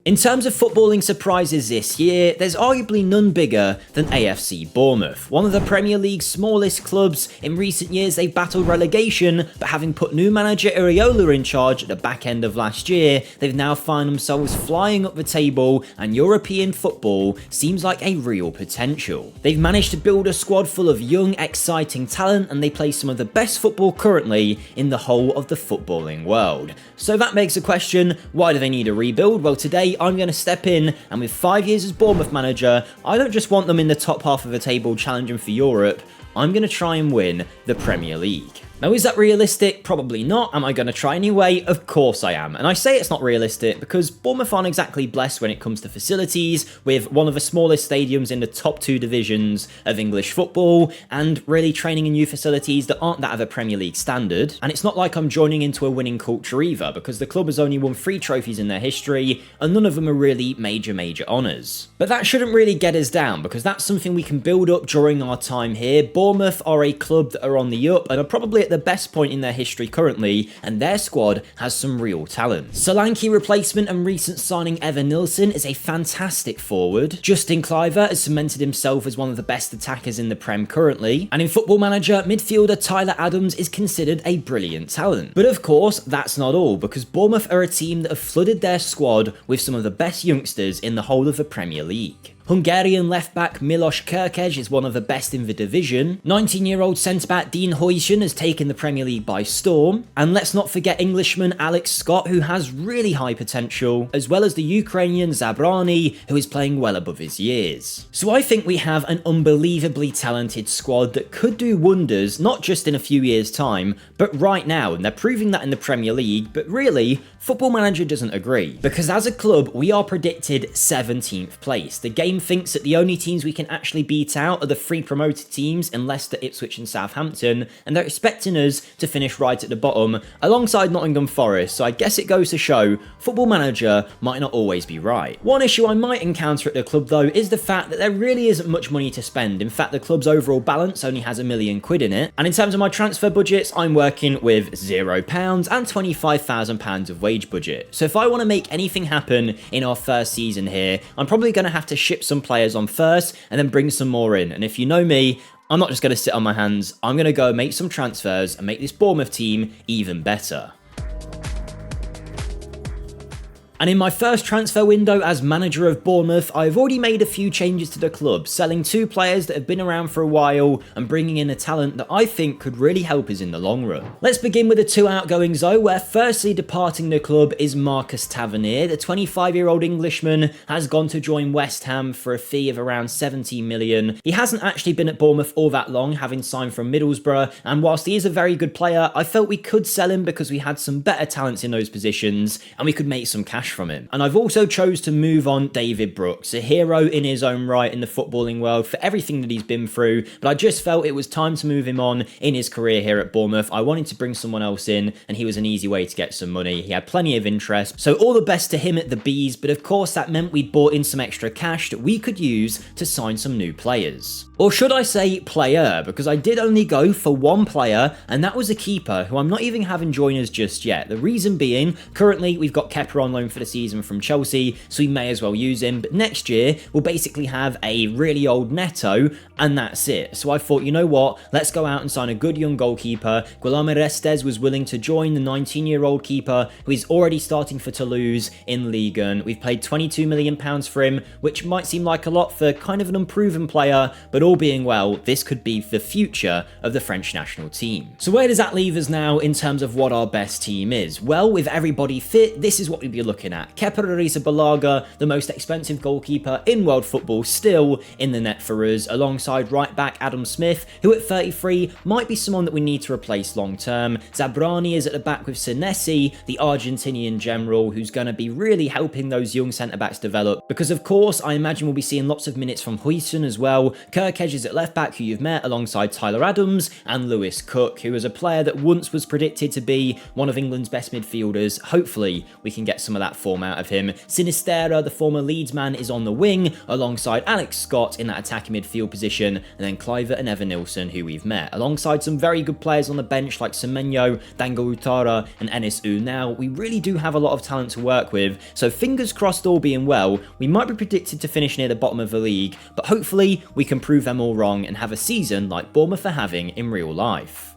In terms of footballing surprises this year, there's arguably none bigger than AFC Bournemouth. One of the Premier League's smallest clubs. In recent years, they've battled relegation, but having put new manager Iraola in charge at the back end of last year, they've now found themselves flying up the table, and European football seems like a real potential. They've managed to build a squad full of young, exciting talent, and they play some of the best football currently in the whole of the footballing world. So that begs the question, why do they need a rebuild? Well, today I'm going to step in, and with 5 years as Bournemouth manager, I don't just want them in the top half of the table challenging for Europe, I'm going to try and win the Premier League. Now, is that realistic? Probably not. Am I going to try anyway? Of course I am. And I say it's not realistic because Bournemouth aren't exactly blessed when it comes to facilities, with one of the smallest stadiums in the top 2 divisions of English football, and really training in new facilities that aren't that of a Premier League standard. And it's not like I'm joining into a winning culture either, because the club has only won 3 trophies in their history, and none of them are really major honours. But that shouldn't really get us down, because that's something we can build up during our time here. Bournemouth are a club that are on the up, and are probably at the best point in their history currently, and their squad has some real talent. Solanke replacement and recent signing Evan Nilsson is a fantastic forward. Justin Kluivert has cemented himself as one of the best attackers in the Prem currently, and in Football Manager, midfielder Tyler Adams is considered a brilliant talent. But of course, that's not all, because Bournemouth are a team that have flooded their squad with some of the best youngsters in the whole of the Premier League. Hungarian left-back Milos Kerkez is one of the best in the division. 19-year-old centre-back Dean Huijsen has taken the Premier League by storm. And let's not forget Englishman Alex Scott, who has really high potential, as well as the Ukrainian Zabrany, who is playing well above his years. So I think we have an unbelievably talented squad that could do wonders, not just in a few years' time, but right now, and they're proving that in the Premier League. But really, Football Manager doesn't agree, because as a club, we are predicted 17th place. The game thinks that the only teams we can actually beat out are the 3 promoted teams in Leicester, Ipswich and Southampton, and they're expecting us to finish right at the bottom alongside Nottingham Forest, so I guess it goes to show Football Manager might not always be right. One issue I might encounter at the club though is the fact that there really isn't much money to spend. In fact, the club's overall balance only has £1 million in it, and in terms of my transfer budgets, I'm working with £0 and £25,000 of wage budget. So if I want to make anything happen in our first season here, I'm probably going to have to ship some players on first and then bring some more in. And if you know me, I'm not just going to sit on my hands. I'm going to go make some transfers and make this Bournemouth team even better. And in my first transfer window as manager of Bournemouth, I've already made a few changes to the club, selling 2 players that have been around for a while and bringing in a talent that I think could really help us in the long run. Let's begin with the 2 outgoings though, where firstly departing the club is Marcus Tavernier. The 25-year-old Englishman has gone to join West Ham for a fee of around 17 million. He hasn't actually been at Bournemouth all that long, having signed from Middlesbrough, and whilst he is a very good player, I felt we could sell him because we had some better talents in those positions and we could make some cash from him. And I've also chose to move on David Brooks, a hero in his own right in the footballing world for everything that he's been through, but I just felt it was time to move him on in his career here at Bournemouth. I wanted to bring someone else in, and he was an easy way to get some money. He had plenty of interest, so all the best to him at the Bees, but of course that meant we'd bought in some extra cash that we could use to sign some new players. Or should I say player, because I did only go for 1 player, and that was a keeper who I'm not even having join us just yet. The reason being, currently we've got Kepa on loan for the season from Chelsea, so we may as well use him, but next year we'll basically have a really old Neto, and that's it. So I thought, you know what, let's go out and sign a good young goalkeeper. Guilherme Restes was willing to join the 19-year-old keeper who is already starting for Toulouse in Ligue 1. We've paid £22 million for him, which might seem like a lot for kind of an unproven player, but all being well, this could be the future of the French national team. So where does that leave us now in terms of what our best team is? Well, with everybody fit, this is what we'd be looking at. Kepa Arrizabalaga, the most expensive goalkeeper in world football, still in the net for us, alongside right back Adam Smith, who at 33 might be someone that we need to replace long term. Zabrany is at the back with Senesi, the Argentinian general, who's going to be really helping those young centre-backs develop, because of course I imagine we'll be seeing lots of minutes from Huijsen as well. Kerkez is at left back, who you've met, alongside Tyler Adams, and Lewis Cook, who is a player that once was predicted to be one of England's best midfielders. Hopefully we can get some of that form out of him. Sinistera, the former Leeds man, is on the wing, alongside Alex Scott in that attacking midfield position, and then Clivert and Evan Nilsson, who we've met, alongside some very good players on the bench like Semenyo, Dango Utara, and Enis Now. We really do have a lot of talent to work with, so fingers crossed, all being well, we might be predicted to finish near the bottom of the league, but hopefully we can prove them all wrong and have a season like Bournemouth are having in real life.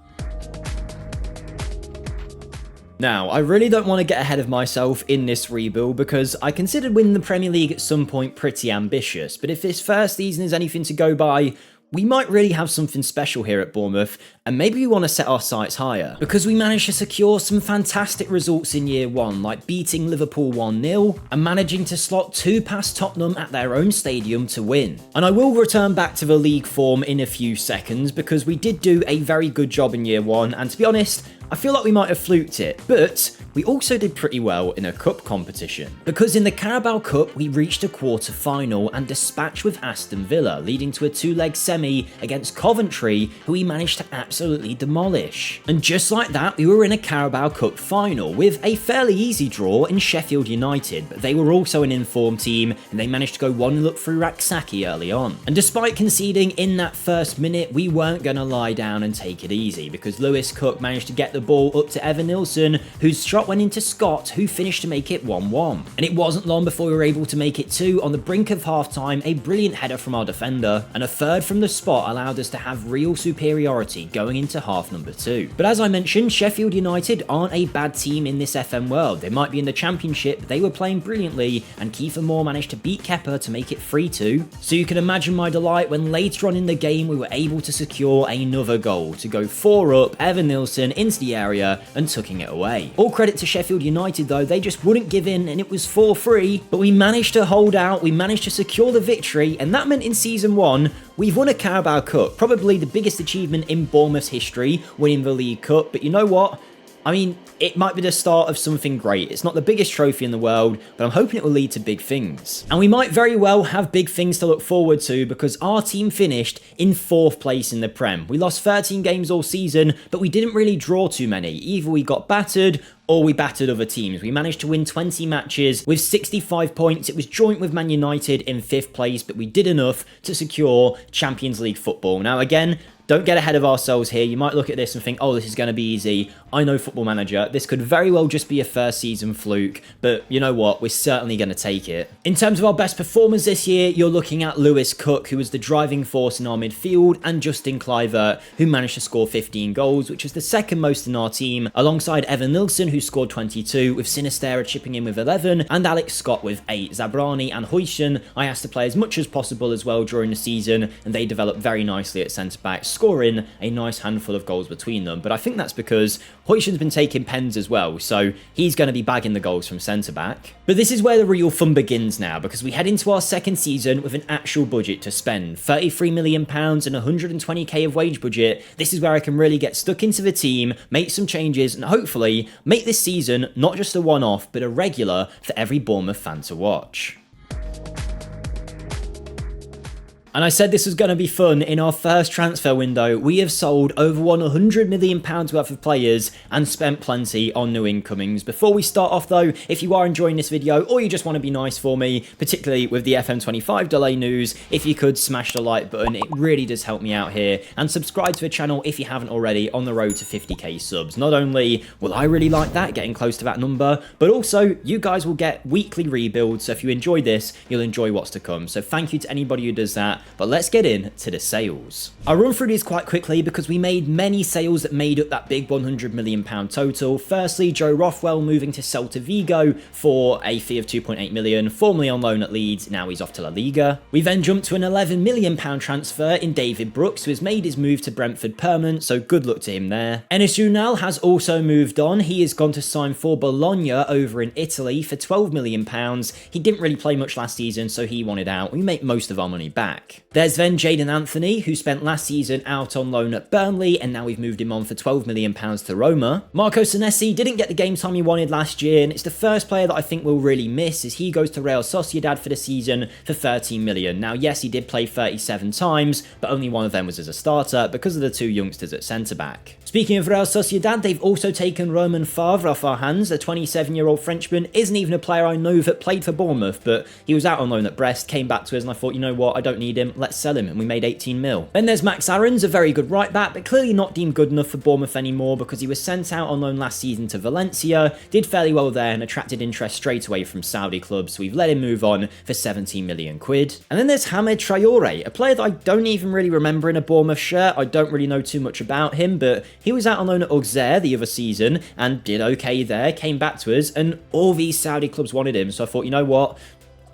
Now, I really don't want to get ahead of myself in this rebuild because I considered winning the Premier League at some point pretty ambitious, but if this first season is anything to go by, we might really have something special here at Bournemouth, and maybe we want to set our sights higher. Because we managed to secure some fantastic results in year one, like beating Liverpool 1-0, and managing to slot 2 past Tottenham at their own stadium to win. And I will return back to the league form in a few seconds, because we did do a very good job in year one, and to be honest, I feel like we might have fluked it, but we also did pretty well in a cup competition. Because in the Carabao Cup, we reached a quarter-final and dispatched with Aston Villa, leading to a 2-leg semi against Coventry, who we managed to absolutely demolish. And just like that, we were in a Carabao Cup final with a fairly easy draw in Sheffield United, but they were also an informed team, and they managed to go 1-0 up through Raksaki early on. And despite conceding in that first minute, we weren't going to lie down and take it easy, because Lewis Cook managed to get the ball up to Evan Nilsson, whose shot went into Scott, who finished to make it 1-1. And it wasn't long before we were able to make it 2 on the brink of half-time, a brilliant header from our defender, and a third from the spot allowed us to have real superiority going into half number 2. But as I mentioned, Sheffield United aren't a bad team in this FM world. They might be in the Championship, but they were playing brilliantly, and Kiefer Moore managed to beat Kepa to make it 3-2. So you can imagine my delight when later on in the game we were able to secure another goal to go 4 up, Evan Nilsson into the area and tucking it away. All credit to Sheffield United though, they just wouldn't give in and it was 4-3, but we managed to hold out, we managed to secure the victory, and that meant in season 1, we've won a Carabao Cup, probably the biggest achievement in Bournemouth's history, winning the League Cup, but you know what? I mean, it might be the start of something great. It's not the biggest trophy in the world, but I'm hoping it will lead to big things. And we might very well have big things to look forward to because our team finished in 4th place in the Prem. We lost 13 games all season, but we didn't really draw too many. Either we got battered or we battered other teams. We managed to win 20 matches with 65 points. It was joint with Man United in 5th place, but we did enough to secure Champions League football. Now again, don't get ahead of ourselves here. You might look at this and think, oh, this is going to be easy. I know Football Manager. This could very well just be a first season fluke, but you know what? We're certainly going to take it. In terms of our best performers this year, you're looking at Lewis Cook, who was the driving force in our midfield, and Justin Clivert, who managed to score 15 goals, which was the second most in our team, alongside Evan Nilsson, who scored 22, with Sinistera chipping in with 11, and Alex Scott with 8. Zabrani and Huijsen, I asked to play as much as possible as well during the season, and they developed very nicely at centre-back, scoring a nice handful of goals between them. But I think that's because Huijsen's been taking pens as well, so he's going to be bagging the goals from centre-back. But this is where the real fun begins now, because we head into our second season with an actual budget to spend. £33 million and 120k of wage budget. This is where I can really get stuck into the team, make some changes, and hopefully make this season not just a one-off, but a regular for every Bournemouth fan to watch. And I said this was going to be fun. In our first transfer window, we have sold over £100 million worth of players and spent plenty on new incomings. Before we start off though, if you are enjoying this video or you just want to be nice for me, particularly with the FM25 delay news, if you could smash the like button, it really does help me out here. And subscribe to the channel if you haven't already, on the road to 50k subs. Not only will I really like that, getting close to that number, but also you guys will get weekly rebuilds. So if you enjoy this, you'll enjoy what's to come. So thank you to anybody who does that. But let's get into the sales. I'll run through these quite quickly because we made many sales that made up that big £100 million total. Firstly, Joe Rothwell moving to Celta Vigo for a fee of 2.8 million, formerly on loan at Leeds, now he's off to La Liga. We then jumped to an £11 million transfer in David Brooks, who has made his move to Brentford permanent, so good luck to him there. Enis Unal has also moved on. He has gone to sign for Bologna over in Italy for £12 million. He didn't really play much last season, so he wanted out. We make most of our money back. back. There's then Jadon Anthony, who spent last season out on loan at Burnley, and now we've moved him on for £12 million to Roma. Marco Senesi didn't get the game time he wanted last year, and it's the first player that I think we'll really miss as he goes to Real Sociedad for the season for £13 million. Now, yes, he did play 37 times, but only one of them was as a starter because of the two youngsters at centre-back. Speaking of Real Sociedad, they've also taken Romain Favre off our hands. The 27-year-old Frenchman isn't even a player I know that played for Bournemouth, but he was out on loan at Brest, came back to us, and I thought, you know what, I don't need him, let's sell him, and we made 18 mil. Then there's Max Aarons, a very good right back, but clearly not deemed good enough for Bournemouth anymore because he was sent out on loan last season to Valencia, did fairly well there and attracted interest straight away from Saudi clubs, so we've let him move on for 17 million quid. And then there's Hamed Traore, a player that I don't even really remember in a Bournemouth shirt. I don't really know too much about him, but he was out on loan at Auxerre the other season and did okay there, came back to us, and all these Saudi clubs wanted him, so I thought, you know what,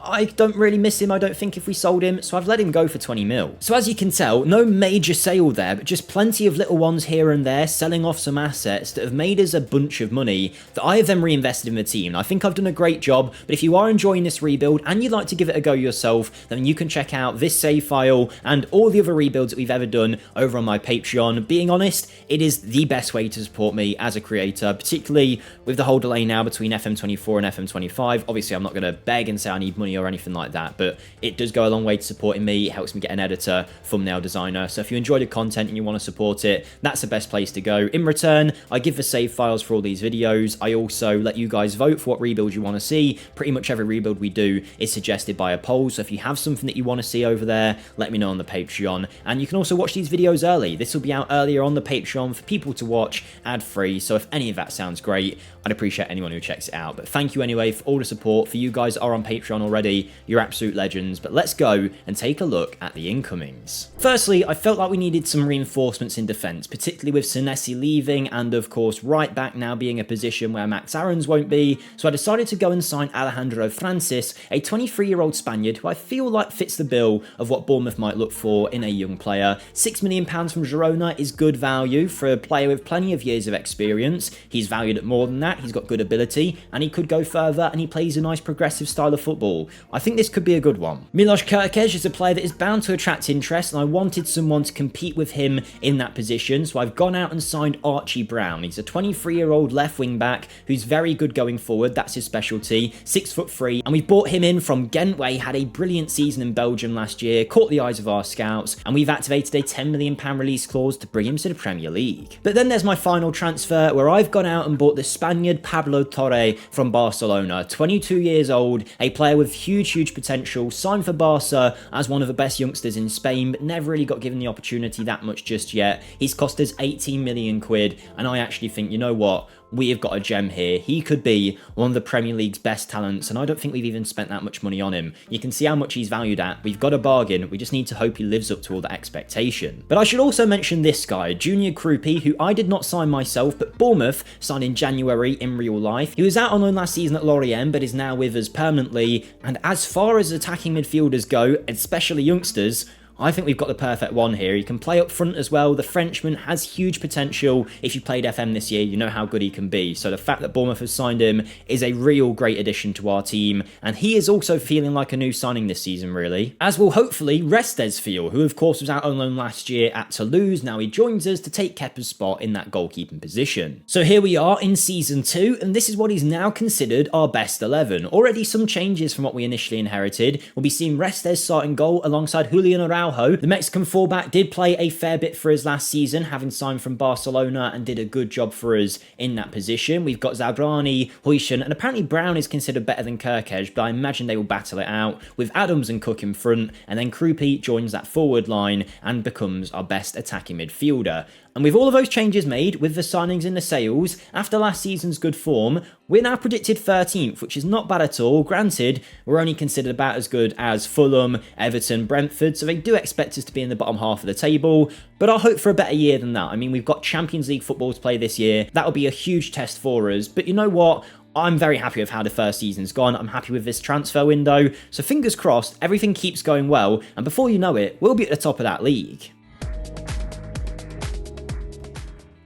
I don't really miss him, I don't think, if we sold him, so I've let him go for 20 mil. So as you can tell, no major sale there, but just plenty of little ones here and there, selling off some assets that have made us a bunch of money that I have then reinvested in the team. I think I've done a great job, but if you are enjoying this rebuild and you'd like to give it a go yourself, then you can check out this save file and all the other rebuilds that we've ever done over on my Patreon. Being honest, it is the best way to support me as a creator, particularly with the whole delay now between FM24 and FM25. Obviously, I'm not going to beg and say I need money or anything like that, but it does go a long way to supporting me. It helps me get an editor, thumbnail designer, so if you enjoy the content and you want to support it, that's the best place to go. In return, I give the save files for all these videos. I also let you guys vote for what rebuild you want to see. Pretty much every rebuild we do is suggested by a poll, so if you have something that you want to see over there, let me know on the Patreon. And you can also watch these videos early. This will be out earlier on the Patreon for people to watch ad-free, so if any of that sounds great, I'd appreciate anyone who checks it out. But thank you anyway for all the support. For you guys that are on Patreon already, you're absolute legends. But let's go and take a look at the incomings. Firstly, I felt like we needed some reinforcements in defence, particularly with Senesi leaving and of course right back now being a position where Max Aarons won't be, so I decided to go and sign Alejandro Francis, a 23-year-old Spaniard who I feel like fits the bill of what Bournemouth might look for in a young player. £6 million from Girona is good value for a player with plenty of years of experience. He's valued at more than that, he's got good ability, and he could go further, and he plays a nice progressive style of football. I think this could be a good one. Milos Kerkez is a player that is bound to attract interest, and I wanted someone to compete with him in that position, so I've gone out and signed Archie Brown. He's a 23-year-old left wing back who's very good going forward, that's his specialty, 6'3", and we bought him in from Ghent, where he had a brilliant season in Belgium last year, caught the eyes of our scouts, and we've activated a £10 million release clause to bring him to the Premier League. But then there's my final transfer, where I've gone out and bought the Spaniard Pablo Torre from Barcelona, 22 years old, a player with huge potential, signed for Barca as one of the best youngsters in Spain, but never really got given the opportunity that much just yet. He's cost us 18 million quid, and I actually think, you know what, we have got a gem here. He could be one of the Premier League's best talents, and I don't think we've even spent that much money on him. You can see how much he's valued at. We've got a bargain. We just need to hope he lives up to all the expectation. But I should also mention this guy, Junior Krupi, who I did not sign myself, but Bournemouth signed in January in real life. He was out on loan last season at Lorient, but is now with us permanently. And as far as attacking midfielders go, especially youngsters, I think we've got the perfect one here. He can play up front as well. The Frenchman has huge potential. If you played FM this year, you know how good he can be. So the fact that Bournemouth has signed him is a real great addition to our team. And he is also feeling like a new signing this season, really. As will hopefully Restes feel, who of course was out on loan last year at Toulouse. Now he joins us to take Kepa's spot in that goalkeeping position. So here we are in Season 2, and this is what is now considered our best 11. Already some changes from what we initially inherited. We'll be seeing Restes starting goal alongside Julian Araujo. The Mexican fullback did play a fair bit for us last season, having signed from Barcelona, and did a good job for us in that position. We've got Zabrani, Huijsen, and apparently Brown is considered better than Kerkez, but I imagine they will battle it out with Adams and Cook in front, and then Krupi joins that forward line and becomes our best attacking midfielder. And with all of those changes made, with the signings and the sales, after last season's good form, we're now predicted 13th, which is not bad at all. Granted, we're only considered about as good as Fulham, Everton, Brentford, so they do expect us to be in the bottom half of the table, but I'll hope for a better year than that. I mean, we've got Champions League football to play this year. That'll be a huge test for us, but you know what? I'm very happy with how the first season's gone. I'm happy with this transfer window, so fingers crossed, everything keeps going well, and before you know it, we'll be at the top of that league.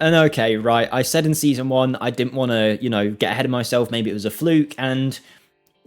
And okay, right, I said in Season 1 I didn't want to, get ahead of myself, maybe it was a fluke, and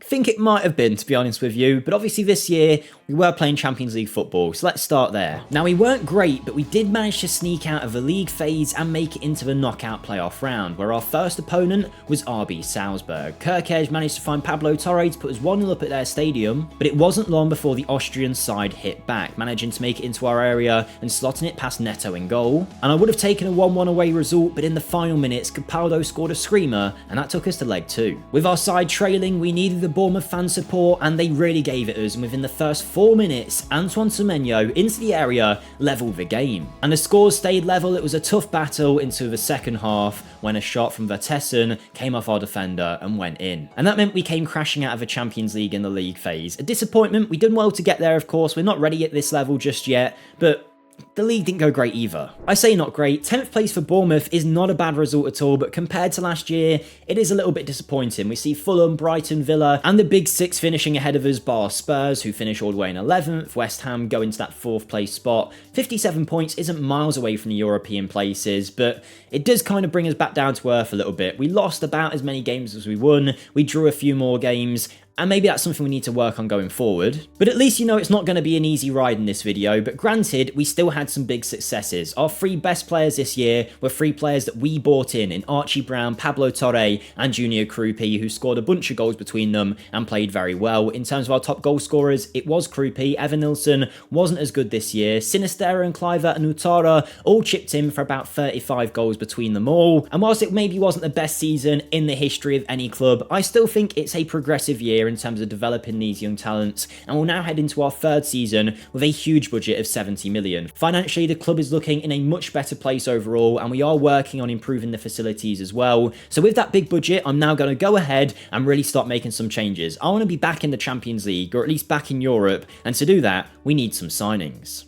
think it might have been, to be honest with you, but obviously this year we were playing Champions League football, so let's start there. Now, we weren't great, but we did manage to sneak out of the league phase and make it into the knockout playoff round, where our first opponent was RB Salzburg. Kerkez managed to find Pablo Torre to put us 1-0 up at their stadium, but it wasn't long before the Austrian side hit back, managing to make it into our area and slotting it past Neto in goal. And I would have taken a 1-1 away result, but in the final minutes, Capaldo scored a screamer, and that took us to leg 2. With our side trailing, we needed the Bournemouth fan support, and they really gave it us, and within the first 4 minutes, Antoine Semenyo into the area levelled the game. And the scores stayed level. It was a tough battle into the second half when a shot from Vertessen came off our defender and went in. And that meant we came crashing out of the Champions League in the league phase. A disappointment. We done well to get there, of course. We're not ready at this level just yet, but the league didn't go great either. I say not great. 10th place for Bournemouth is not a bad result at all, but compared to last year, it is a little bit disappointing. We see Fulham, Brighton, Villa, and the big 6 finishing ahead of us, bar Spurs, who finish all the way in 11th. West Ham go into that 4th place spot. 57 points isn't miles away from the European places, but it does kind of bring us back down to earth a little bit. We lost about as many games as we won. We drew a few more games, and maybe that's something we need to work on going forward. But at least you know it's not going to be an easy ride in this video, but granted, we still had some big successes. Our 3 best players this year were 3 players that we bought in Archie Brown, Pablo Torre, and Junior Krupi, who scored a bunch of goals between them and played very well. In terms of our top goal scorers, it was Krupi. Evan Nilsson wasn't as good this year. Sinistera and Cliver and Utara all chipped in for about 35 goals between them all. And whilst it maybe wasn't the best season in the history of any club, I still think it's a progressive year in terms of developing these young talents, and we'll now head into our 3rd season with a huge budget of 70 million. Financially, the club is looking in a much better place overall, and we are working on improving the facilities as well. So with that big budget, I'm now going to go ahead and really start making some changes. I want to be back in the Champions League, or at least back in Europe, and to do that, we need some signings.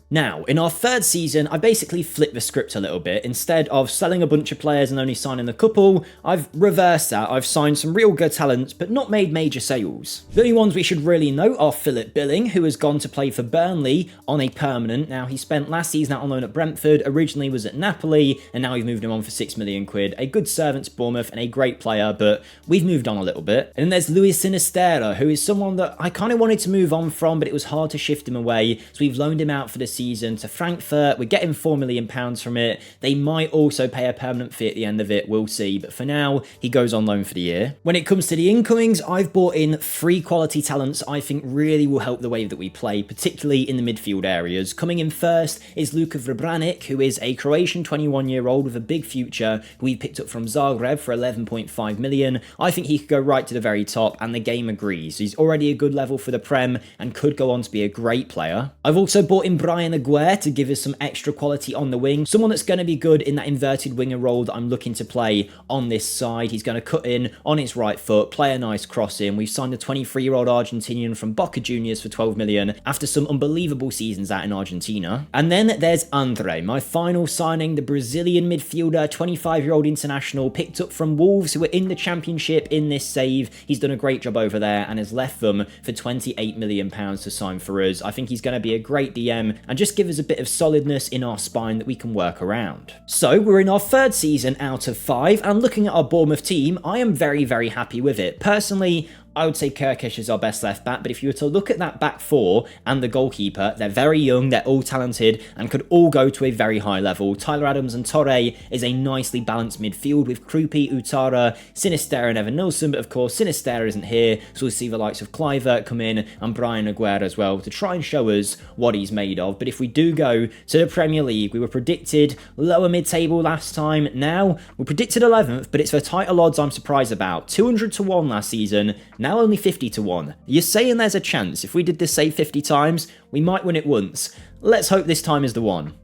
Now, in our 3rd season, I basically flipped the script a little bit. Instead of selling a bunch of players and only signing a couple, I've reversed that. I've signed some real good talents, but not made major sales. The only ones we should really note are Philip Billing, who has gone to play for Burnley on a permanent. Now, he spent last season out on loan at Brentford, originally was at Napoli, and now we've moved him on for 6 million quid. A good servant to Bournemouth and a great player, but we've moved on a little bit. And then there's Luis Sinistera, who is someone that I kind of wanted to move on from, but it was hard to shift him away, so we've loaned him out for the season to Frankfurt. We're getting £4 million from it. They might also pay a permanent fee at the end of it, we'll see, but for now, he goes on loan for the year. When it comes to the incomings, I've bought in 3 quality talents I think really will help the way that we play, particularly in the midfield areas. Coming in first is Luka Vrbranic, who is a Croatian 21-year-old with a big future, who we picked up from Zagreb for 11.5 million. I think he could go right to the very top, and the game agrees. He's already a good level for the Prem and could go on to be a great player. I've also bought in Brian Aguirre to give us some extra quality on the wing, someone that's going to be good in that inverted winger role that I'm looking to play on this side. He's going to cut in on his right foot, play a nice cross in. We've signed a 23-year-old Argentinian from Boca Juniors for 12 million after some unbelievable seasons out in Argentina. And then there's Andre, my final signing, the Brazilian midfielder, 25-year-old international, picked up from Wolves, who were in the Championship in this save. He's done a great job over there and has left them for £28 million to sign for us. I think he's going to be a great DM and just give us a bit of solidness in our spine that we can work around. So we're in our 3rd season out of 5, and looking at our Bournemouth team, I am very, very happy with it. Personally, I would say Kirkish is our best left back, but if you were to look at that back 4 and the goalkeeper, they're very young, they're all talented, and could all go to a very high level. Tyler Adams and Torre is a nicely balanced midfield with Krupi, Utara, Sinistera and Evan Nilsson, but of course Sinistera isn't here, so we'll see the likes of Cliver come in and Brian Aguirre as well to try and show us what he's made of. But if we do go to the Premier League, we were predicted lower mid-table last time. Now, we're predicted 11th, but it's the title odds I'm surprised about. 200 to 1 last season, now only 50 to 1. You're saying there's a chance if we did this save 50 times, we might win it once. Let's hope this time is the one.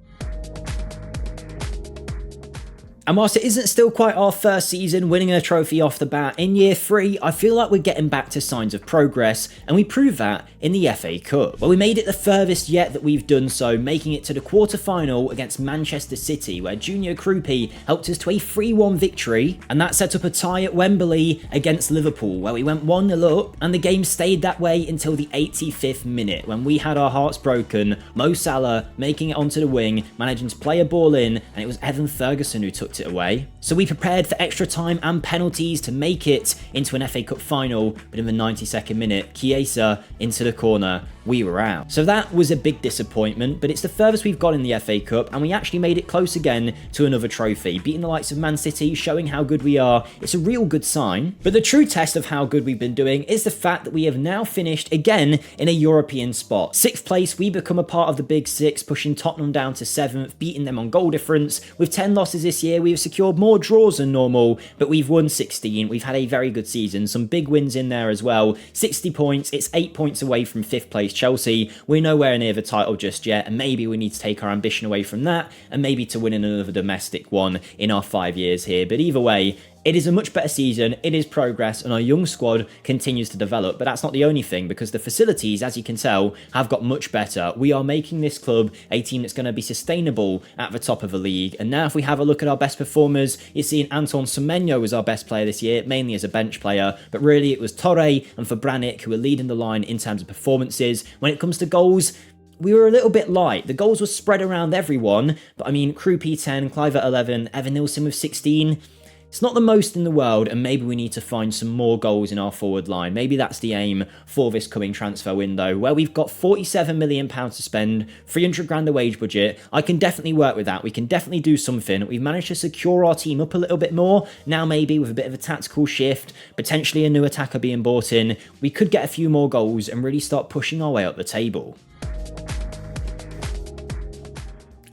And whilst it isn't still quite our first season winning a trophy off the bat, in year 3, I feel like we're getting back to signs of progress, and we proved that in the FA Cup. Well, we made it the furthest yet that we've done so, making it to the quarter-final against Manchester City, where Junior Krupi helped us to a 3-1 victory, and that set up a tie at Wembley against Liverpool, where we went 1-0 up, and the game stayed that way until the 85th minute, when we had our hearts broken, Mo Salah making it onto the wing, managing to play a ball in, and it was Evan Ferguson who took tucked it away. So we prepared for extra time and penalties to make it into an FA Cup final, but in the 92nd minute, Chiesa into the corner, we were out. So that was a big disappointment, but it's the furthest we've got in the FA Cup, and we actually made it close again to another trophy, beating the likes of Man City, showing how good we are. It's a real good sign. But the true test of how good we've been doing is the fact that we have now finished again in a European spot. 6th place, we become a part of the Big Six, pushing Tottenham down to 7th, beating them on goal difference. With 10 losses this year, we have secured more draws than normal, but we've won 16. We've had a very good season, some big wins in there as well. 60 points, it's 8 points away from 5th place Chelsea. We're nowhere near the title just yet, and maybe we need to take our ambition away from that, and maybe to win another domestic one in our 5 years here. But either way, it is a much better season, it is progress, and our young squad continues to develop. But that's not the only thing, because the facilities, as you can tell, have got much better. We are making this club a team that's going to be sustainable at the top of the league. And now if we have a look at our best performers, you're seeing Anton Semenyo was our best player this year, mainly as a bench player, but really it was Torre and Fabranic who were leading the line in terms of performances. When it comes to goals, we were a little bit light. The goals were spread around everyone, but I mean, Krupi 10, Clive at 11, Evan Nilsson with 16. It's not the most in the world, and maybe we need to find some more goals in our forward line. Maybe that's the aim for this coming transfer window, where we've got £47 million to spend, 300 grand a wage budget. I can definitely work with that. We can definitely do something. We've managed to secure our team up a little bit more. Now maybe with a bit of a tactical shift, potentially a new attacker being brought in, we could get a few more goals and really start pushing our way up the table.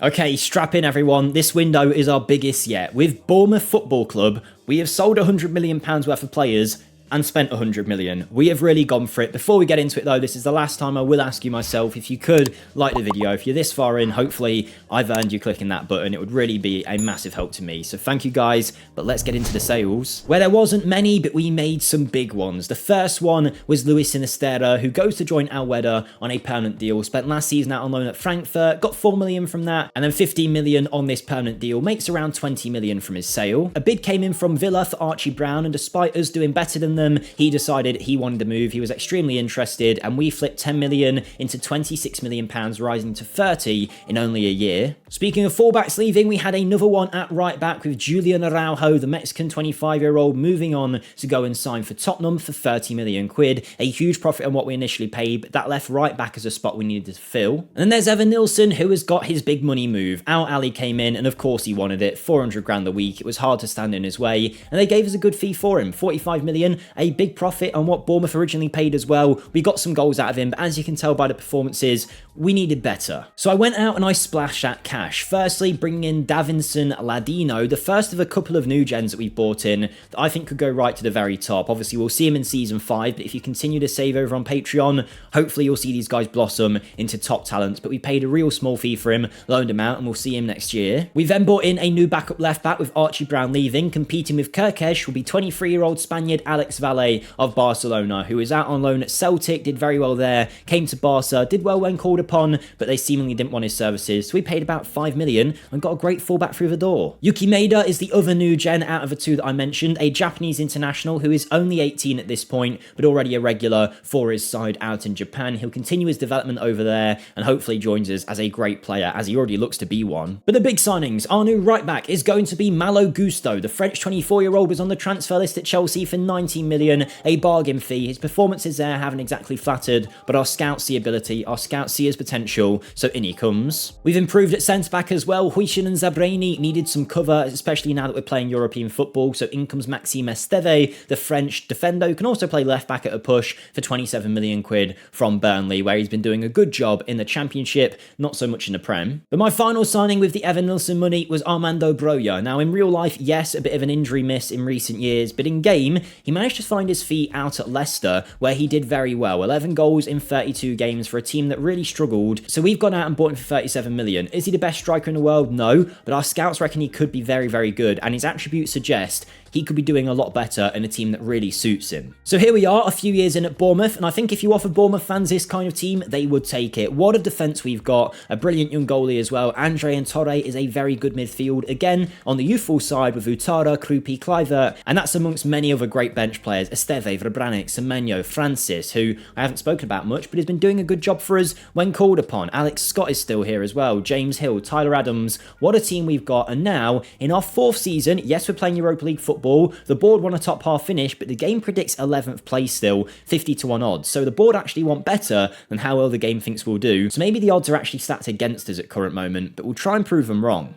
Okay, strap in everyone, this window is our biggest yet. With Bournemouth Football Club, we have sold £100 million worth of players and spent 100 million. We have really gone for it. Before we get into it though, this is the last time I will ask you myself, if you could like the video. If you're this far in, hopefully I've earned you clicking that button. It would really be a massive help to me. So thank you guys, but let's get into the sales. Where there wasn't many, but we made some big ones. The first one was Luis Sinisterra, who goes to join Al Weda on a permanent deal. Spent last season out on loan at Frankfurt, got 4 million from that, and then 15 million on this permanent deal, makes around 20 million from his sale. A bid came in from Villa for Archie Brown, and despite us doing better than them, he decided he wanted to move. He was extremely interested, and we flipped 10 million into 26 million pounds, rising to 30 in only a year. Speaking of fullbacks leaving, we had another one at right back with Julian Araujo, the Mexican 25-year-old, moving on to go and sign for Tottenham for 30 million quid. A huge profit on what we initially paid, but that left right back as a spot we needed to fill. And then there's Evan Nilsson, who has got his big money move. Al Ali came in, and of course he wanted it. 400 grand a week. It was hard to stand in his way, and they gave us a good fee for him. 45 million, a big profit on what Bournemouth originally paid as well. We got some goals out of him, but as you can tell by the performances, we needed better. So I went out and I splashed that cash. Firstly, bringing in Davinson Ladino, the first of a couple of new gens that we've bought in that I think could go right to the very top. Obviously, we'll see him in Season 5, but if you continue to save over on Patreon, hopefully you'll see these guys blossom into top talents. But we paid a real small fee for him, loaned him out, and we'll see him next year. We then brought in a new backup left back with Archie Brown leaving. Competing with Kirkesh will be 23-year-old Spaniard Alex Valle of Barcelona, who is out on loan at Celtic, did very well there, came to Barca, did well when called upon, but they seemingly didn't want his services, so we paid about 5 million and got a great fullback through the door. Yuki Maeda is the other new gen out of the two that I mentioned, a Japanese international who is only 18 at this point, but already a regular for his side out in Japan. He'll continue his development over there and hopefully joins us as a great player, as he already looks to be one. But the big signings, our new right back is going to be Malo Gusto. The French 24-year-old was on the transfer list at Chelsea for 19 million, a bargain fee. His performances there haven't exactly flattered, but our scouts see ability, our scouts see his potential, so in he comes. We've improved at centre-back as well. Huijsen and Zabrani needed some cover, especially now that we're playing European football, so in comes Maxime Esteve, the French defender, who can also play left-back at a push for 27 million quid from Burnley, where he's been doing a good job in the Championship, not so much in the Prem. But my final signing with the Evan Nilsson money was Armando Broja. Now, in real life, yes, a bit of an injury miss in recent years, but in game, he managed to find his feet out at Leicester, where he did very well. 11 goals in 32 games for a team that really struggled. So we've gone out and bought him for 37 million. Is he the best striker in the world? No, but our scouts reckon he could be very, very good, and his attributes suggest he could be doing a lot better in a team that really suits him. So here we are, a few years in at Bournemouth, and I think if you offer Bournemouth fans this kind of team, they would take it. What a defence we've got, a brilliant young goalie as well. Andre and Torre is a very good midfield, again, on the youthful side with Utara, Krupi, Kluivert, and that's amongst many other great bench players, Esteve, Vrabranic, Semenyo, Francis, who I haven't spoken about much, but has been doing a good job for us when called upon. Alex Scott is still here as well, James Hill, Tyler Adams, what a team we've got. And now, in our 4th season, yes, we're playing Europa League football, the board want a top half finish, but the game predicts 11th place still, 50-1 odds, so the board actually want better than how well the game thinks we'll do, so maybe the odds are actually stacked against us at current moment, but we'll try and prove them wrong.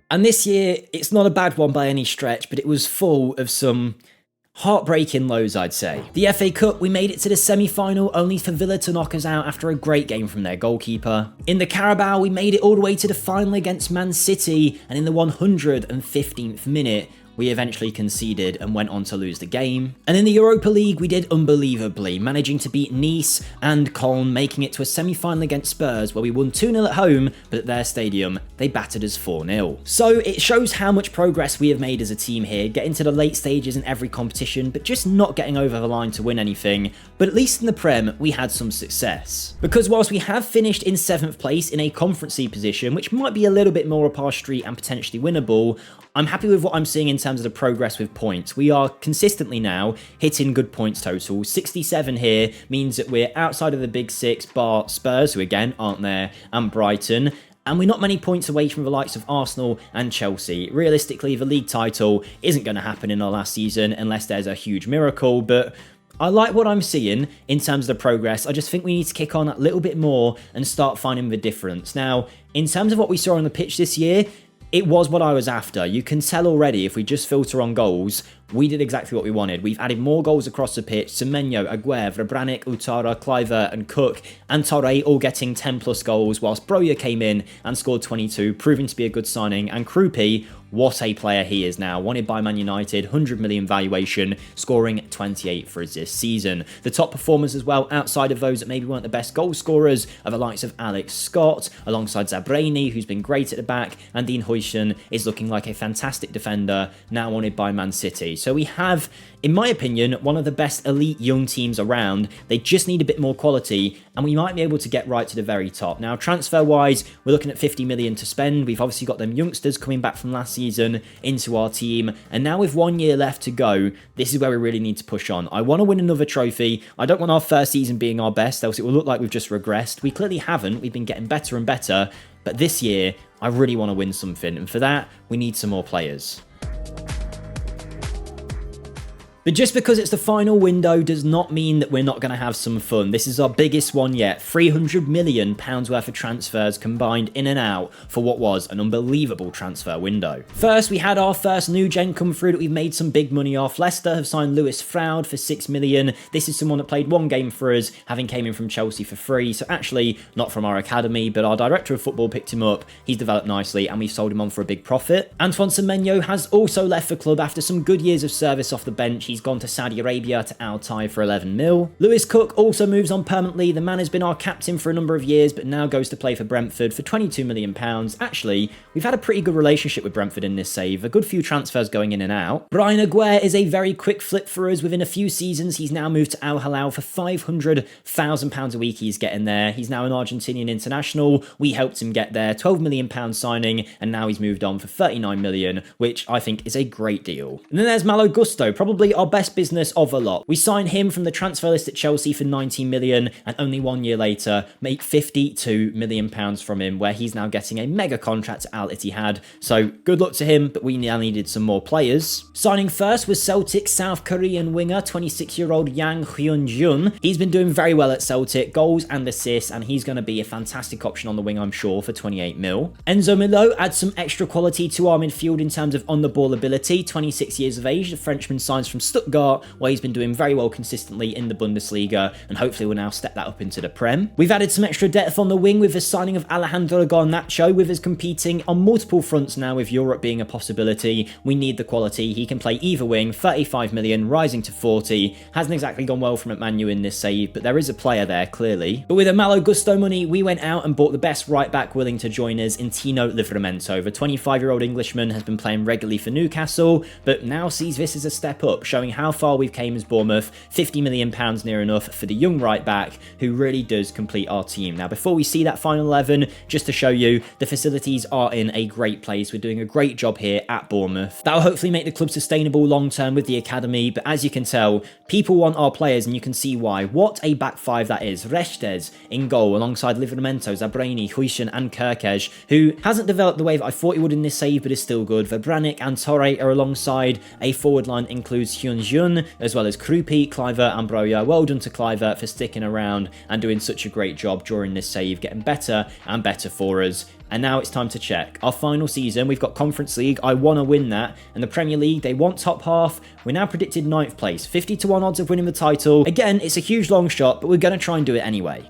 And this year, it's not a bad one by any stretch, but it was full of some heartbreaking lows, I'd say. The FA Cup, we made it to the semi-final, only for Villa to knock us out after a great game from their goalkeeper. In the Carabao, we made it all the way to the final against Man City, and in the 115th minute, we eventually conceded and went on to lose the game. And in the Europa League, we did unbelievably, managing to beat Nice and Colne, making it to a semi-final against Spurs, where we won 2-0 at home, but at their stadium, they battered us 4-0. So it shows how much progress we have made as a team here, getting to the late stages in every competition, but just not getting over the line to win anything. But at least in the Prem, we had some success. Because whilst we have finished in 7th place in a Conference League position, which might be a little bit more up our street and potentially winnable, I'm happy with what I'm seeing in terms of the progress with points. We are consistently now hitting good points total. 67 here means that we're outside of the big 6 bar Spurs, who again aren't there, and Brighton. And we're not many points away from the likes of Arsenal and Chelsea. Realistically, the league title isn't going to happen in our last season unless there's a huge miracle, but I like what I'm seeing in terms of the progress. I just think we need to kick on a little bit more and start finding the difference. Now, in terms of what we saw on the pitch this year, it was what I was after. You can tell already if we just filter on goals, we did exactly what we wanted. We've added more goals across the pitch. Semenyo, Aguerd, Vrabranic, Utara, Kluivert and Cook and Torre all getting 10 plus goals, whilst Broja came in and scored 22, proving to be a good signing. And Krupi, what a player he is now. Wanted by Man United, 100 million valuation, scoring 28 for us this season. The top performers as well, outside of those that maybe weren't the best goal scorers, are the likes of Alex Scott, alongside Zabrani, who's been great at the back, and Dean Huijsen is looking like a fantastic defender, now wanted by Man City. So we have, in my opinion, one of the best elite young teams around. They just need a bit more quality, and we might be able to get right to the very top. Now, transfer-wise, we're looking at 50 million to spend. We've obviously got them youngsters coming back from last season into our team, and now with 1 year left to go, this is where we really need to push on. I want to win another trophy. I don't want our first season being our best, else it will look like we've just regressed. We clearly haven't. We've been getting better and better, but this year, I really want to win something, and for that, we need some more players. But just because it's the final window does not mean that we're not going to have some fun. This is our biggest one yet. £300 million worth of transfers combined in and out for what was an unbelievable transfer window. First, we had our first new gen come through that we've made some big money off. Leicester have signed Lewis Froud for £6 million. This is someone that played 1 game for us, having came in from Chelsea for free. So actually, not from our academy, but our director of football picked him up. He's developed nicely and we've sold him on for a big profit. Antoine Semenyo has also left the club after some good years of service off the bench. He's gone to Saudi Arabia to Altai for 11 mil. Lewis Cook also moves on permanently. The man has been our captain for a number of years, but now goes to play for Brentford for £22 million. Actually, we've had a pretty good relationship with Brentford in this save, a good few transfers going in and out. Brian Aguerd is a very quick flip for us. Within a few seasons, he's now moved to Al Hilal for £500,000 a week he's getting there. He's now an Argentinian international. We helped him get there, £12 million signing, and now he's moved on for £39 million, which I think is a great deal. And then there's Malo Gusto, probably our best business of a lot. We signed him from the transfer list at Chelsea for 19 million, and only 1 year later make £52 million from him, where he's now getting a mega contract at Al Ittihad. So good luck to him, but we now needed some more players. Signing first was Celtic's South Korean winger, 26-year-old Yang Hyun-jun. He's been doing very well at Celtic, goals and assists, and he's going to be a fantastic option on the wing, I'm sure, for 28 mil. Enzo Milo adds some extra quality to our midfield in terms of on-the-ball ability. 26 years of age, the Frenchman signs from Stuttgart Stuttgart, where he's been doing very well consistently in the Bundesliga, and hopefully will now step that up into the Prem. We've added some extra depth on the wing with the signing of Alejandro Garnacho, with us competing on multiple fronts now, with Europe being a possibility. We need the quality. He can play either wing, 35 million, rising to 40. Hasn't exactly gone well from at Man U in this save, but there is a player there, clearly. But with a Malo Gusto money, we went out and bought the best right-back willing to join us in Tino Livramento. The 25-year-old Englishman has been playing regularly for Newcastle, but now sees this as a step up, showing how far we've came as Bournemouth. £50 million near enough for the young right-back, who really does complete our team. Now, before we see that final 11, just to show you, the facilities are in a great place. We're doing a great job here at Bournemouth. That'll hopefully make the club sustainable long-term with the academy, but as you can tell, people want our players, and you can see why. What a back five that is. Restes in goal, alongside Livramento, Zabrani, Huijsen and Kerkez, who hasn't developed the way that I thought he would in this save, but is still good. Verbranic and Torre are alongside. A forward line includes Hyun-jun, as well as Krupi, Cliver and Broja. Well done to Cliver for sticking around and doing such a great job during this save, getting better and better for us. And now it's time to check. Our final season, we've got Conference League. I want to win that. And the Premier League, they want top half. We're now predicted 9th place. 50 to 1 odds of winning the title. Again, it's a huge long shot, but we're going to try and do it anyway.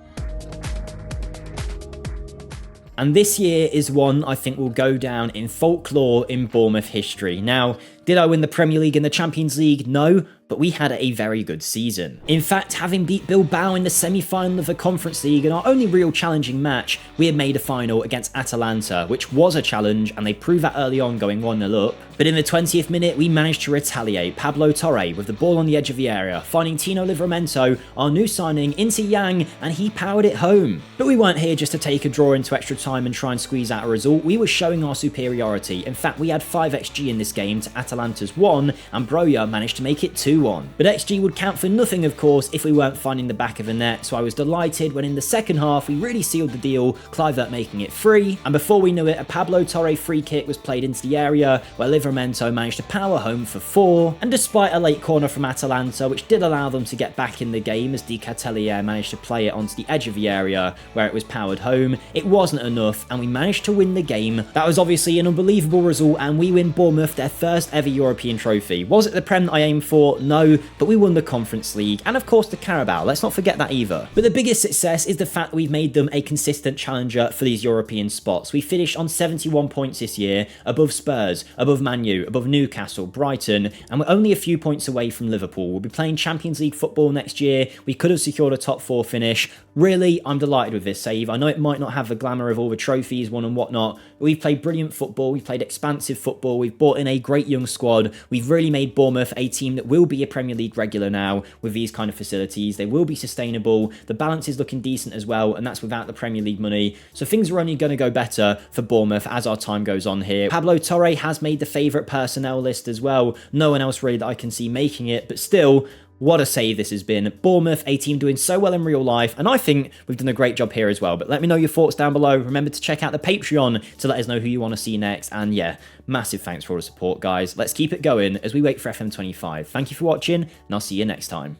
And this year is one I think will go down in folklore in Bournemouth history. Now, did I win the Premier League and the Champions League? No, but we had a very good season. In fact, having beat Bilbao in the semi-final of the Conference League in our only real challenging match, we had made a final against Atalanta, which was a challenge, and they proved that early on, going 1-0 up. But in the 20th minute, we managed to retaliate. Pablo Torre with the ball on the edge of the area, finding Tino Livramento, our new signing, into Yang, and he powered it home. But we weren't here just to take a draw into extra time and try and squeeze out a result. We were showing our superiority. In fact, we had 5 XG in this game to Atalanta's 1, and Broja managed to make it 2-1. But XG would count for nothing, of course, if we weren't finding the back of the net, so I was delighted when in the second half we really sealed the deal, Clivert making it 3, and before we knew it, a Pablo Torre free kick was played into the area, where Livramento managed to power home for 4, and despite a late corner from Atalanta, which did allow them to get back in the game as Di Catelier managed to play it onto the edge of the area, where it was powered home, it wasn't enough, and we managed to win the game. That was obviously an unbelievable result, and we win Bournemouth their first ever European trophy. Was it the Prem that I aimed for? No, but we won the Conference League, and of course the Carabao, let's not forget that either. But the biggest success is the fact that we've made them a consistent challenger for these European spots. We finished on 71 points this year, above Spurs, above Man U, above Newcastle, Brighton, and we're only a few points away from Liverpool. We'll be playing Champions League football next year. We could have secured a top 4 finish. Really, I'm delighted with this save. I know it might not have the glamour of all the trophies won and whatnot, but we've played brilliant football, we've played expansive football, we've brought in a great young squad, we've really made Bournemouth a team that will be a Premier League regular now with these kind of facilities. They will be sustainable, the balance is looking decent as well, and that's without the Premier League money, so things are only going to go better for Bournemouth as our time goes on here. Pablo Torre has made the favourite personnel list as well, no one else really that I can see making it, but still, what a save this has been. Bournemouth, a team doing so well in real life, and I think we've done a great job here as well. But let me know your thoughts down below. Remember to check out the Patreon to let us know who you want to see next. And yeah, massive thanks for all the support, guys. Let's keep it going as we wait for FM25. Thank you for watching, and I'll see you next time.